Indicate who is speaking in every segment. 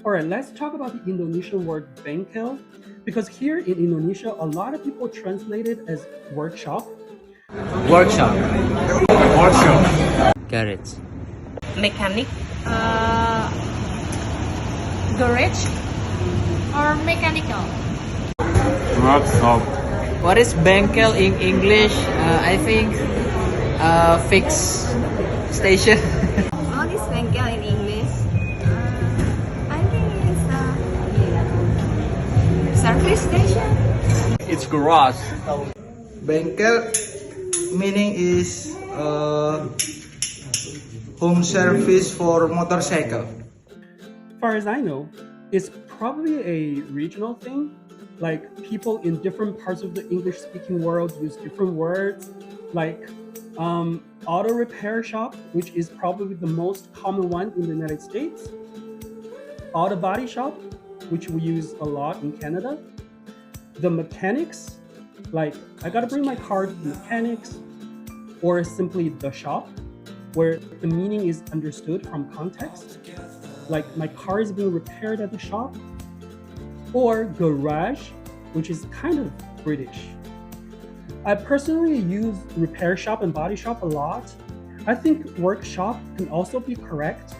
Speaker 1: All right, let's talk about the Indonesian word bengkel, because here in Indonesia, a lot of people translate it as workshop.
Speaker 2: Workshop.
Speaker 3: Workshop.
Speaker 2: Garage.
Speaker 4: Mechanic,
Speaker 5: uh, garage or mechanical.
Speaker 3: Workshop.
Speaker 2: What is Bengkel in English? I think fix station.
Speaker 4: what is Bengkel in English? I think it's a service station.
Speaker 3: It's garage.
Speaker 6: Bengkel meaning is home service for motorcycle.
Speaker 1: Far as I know, it's probably a regional thing. Like people in different parts of the English-speaking world use different words, like auto repair shop, which is probably the most common one in the United States. Auto body shop, which we use a lot in Canada. The mechanics, like I gotta bring my car to the mechanics, or simply the shop, where the meaning is understood from context. Like my car is being repaired at the shop, or garage, which is kind of British. I personally use repair shop and body shop a lot. I think workshop can also be correct,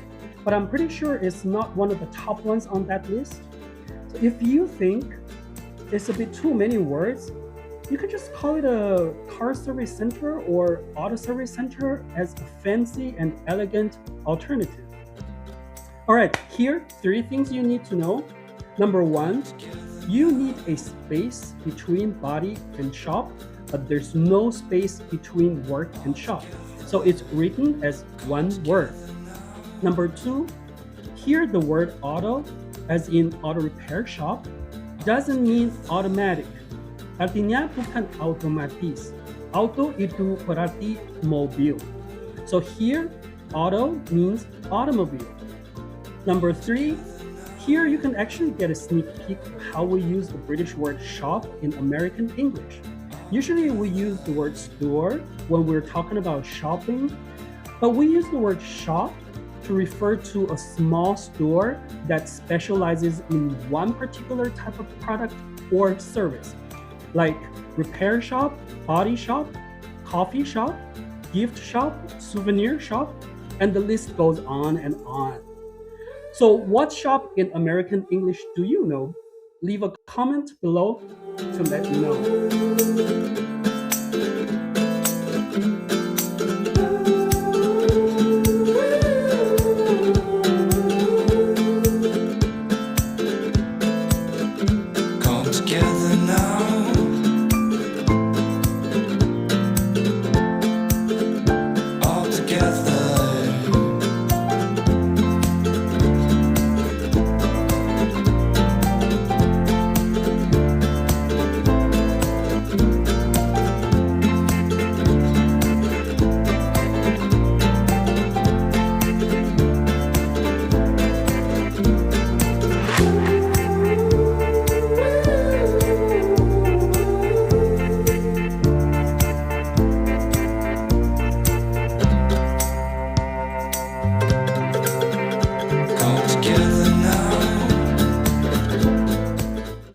Speaker 1: but I'm pretty sure it's not one of the top ones on that list. So if you think it's a bit too many words, you could just call it a car service center or auto service center as a fancy and elegant alternative. All right, here, 3 things you need to know. Number 1, you need a space between body and shop, but there's no space between work and shop. So it's written as one word. Number 2, here the word auto, as in auto repair shop, doesn't mean automatic. Artinya bukan otomatis. Auto itu berarti mobil. So here, auto means automobile. Number 3, here you can actually get a sneak peek of how we use the British word shop in American English. Usually we use the word store when we're talking about shopping, but we use the word shop to refer to a small store that specializes in one particular type of product or service, like repair shop, body shop, coffee shop, gift shop, souvenir shop, and the list goes on and on. So what shop in American English do you know? Leave a comment below to let me know.